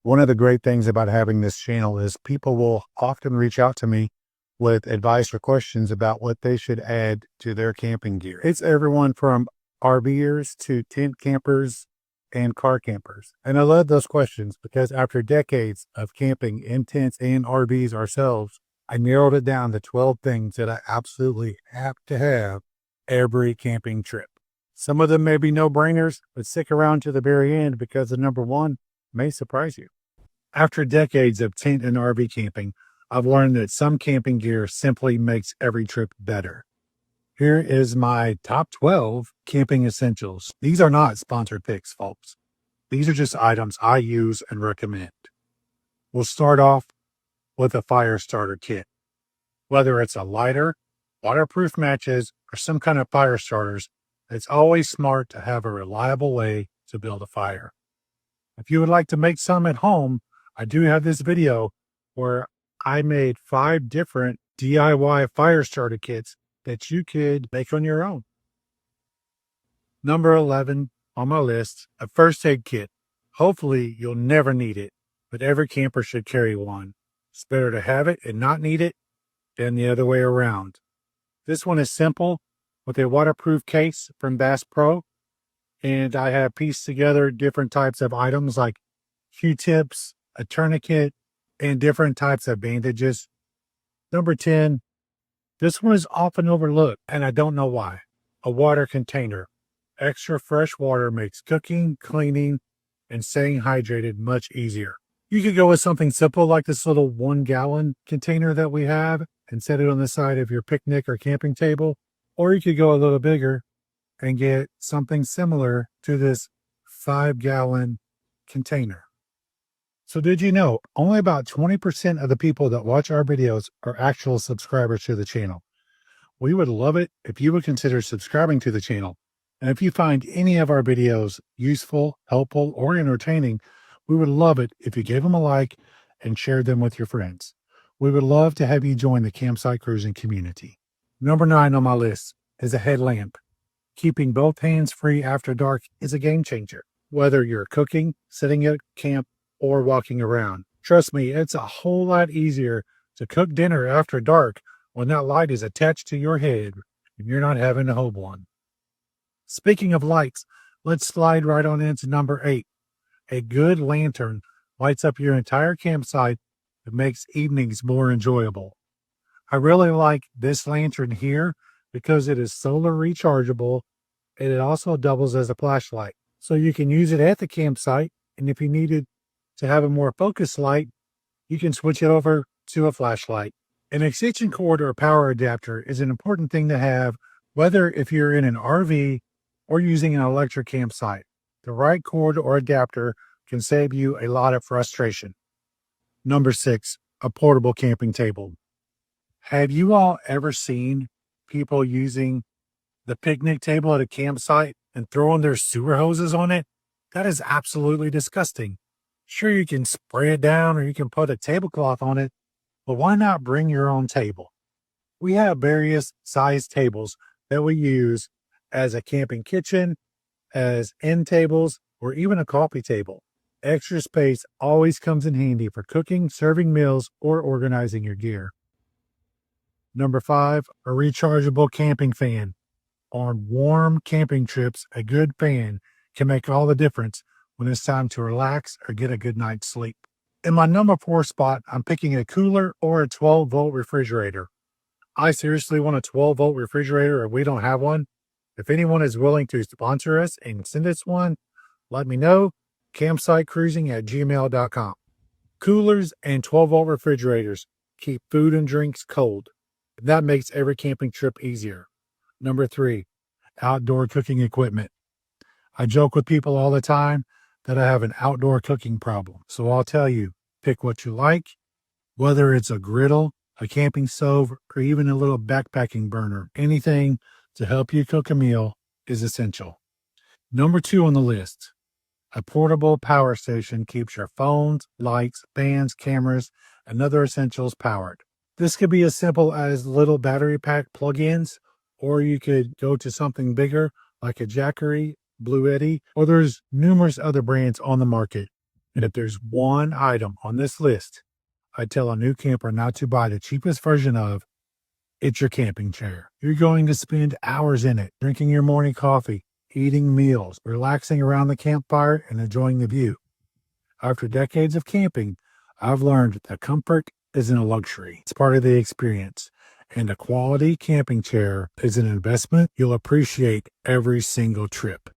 One of the great things about having this channel is people will often reach out to me with advice or questions about what they should add to their camping gear. It's everyone from RVers to tent campers and car campers. And I love those questions because after decades of camping in tents and RVs ourselves, I narrowed it down to 12 things that I absolutely have to have every camping trip. Some of them may be no-brainers, but stick around to the very end because the number one may surprise you. After decades of tent and RV camping, I've learned that some camping gear simply makes every trip better. Here is my top 12 camping essentials. These are not sponsored picks, folks. These are just items I use and recommend. We'll start off with a fire starter kit. Whether it's a lighter, waterproof matches, or some kind of fire starters, it's always smart to have a reliable way to build a fire. If you would like to make some at home, I do have this video where I made 5 different DIY fire starter kits that you could make on your own. Number 11 on my list, a first aid kit. Hopefully you'll never need it, but every camper should carry one. It's better to have it and not need it than the other way around. This one is simple with a waterproof case from Bass Pro, and I have pieced together different types of items like Q-tips, a tourniquet, and different types of bandages. Number 10, this one is often overlooked, and I don't know why. A water container. Extra fresh water makes cooking, cleaning, and staying hydrated much easier. You could go with something simple like this little 1-gallon container that we have and set it on the side of your picnic or camping table, or you could go a little bigger and get something similar to this 5-gallon container. So did you know only about 20% of the people that watch our videos are actual subscribers to the channel? We would love it if you would consider subscribing to the channel. And if you find any of our videos useful, helpful, or entertaining, we would love it if you gave them a like and shared them with your friends. We would love to have you join the campsite cruising community. Number 9 on my list is a headlamp. Keeping both hands free after dark is a game changer. Whether you're cooking, sitting at camp, or walking around. Trust me, it's a whole lot easier to cook dinner after dark when that light is attached to your head and you're not having to hold one. Speaking of lights, let's slide right on into number 8. A good lantern lights up your entire campsite and makes evenings more enjoyable. I really like this lantern here because it is solar rechargeable and it also doubles as a flashlight. So you can use it at the campsite, and if you needed to have a more focused light, you can switch it over to a flashlight. An extension cord or power adapter is an important thing to have, whether if you're in an RV or using an electric campsite. The right cord or adapter can save you a lot of frustration. Number 6, a portable camping table. Have you all ever seen people using the picnic table at a campsite and throwing their sewer hoses on it? That is absolutely disgusting. Sure, you can spray it down or you can put a tablecloth on it, but why not bring your own table? We have various size tables that we use as a camping kitchen, as end tables, or even a coffee table. Extra space always comes in handy for cooking, serving meals, or organizing your gear. Number 5, a rechargeable camping fan. On warm camping trips, a good fan can make all the difference when it's time to relax or get a good night's sleep. In my number 4 spot, I'm picking a cooler or a 12-volt refrigerator. I seriously want a 12-volt refrigerator if we don't have one. If anyone is willing to sponsor us and send us one, let me know. campsitecruising@gmail.com. Coolers and 12-volt refrigerators keep food and drinks cold. That makes every camping trip easier. Number 3, outdoor cooking equipment. I joke with people all the time that I have an outdoor cooking problem. So I'll tell you, pick what you like, whether it's a griddle, a camping stove, or even a little backpacking burner. Anything to help you cook a meal is essential. Number 2 on the list, a portable power station keeps your phones, lights, fans, cameras, and other essentials powered. This could be as simple as little battery pack plug-ins, or you could go to something bigger like a Jackery, Blue Eddy, or there's numerous other brands on the market. And if there's one item on this list I tell a new camper not to buy the cheapest version of, it's your camping chair. You're going to spend hours in it, drinking your morning coffee, eating meals, relaxing around the campfire, and enjoying the view. After decades of camping, I've learned that comfort isn't a luxury. It's part of the experience. And a quality camping chair is an investment you'll appreciate every single trip.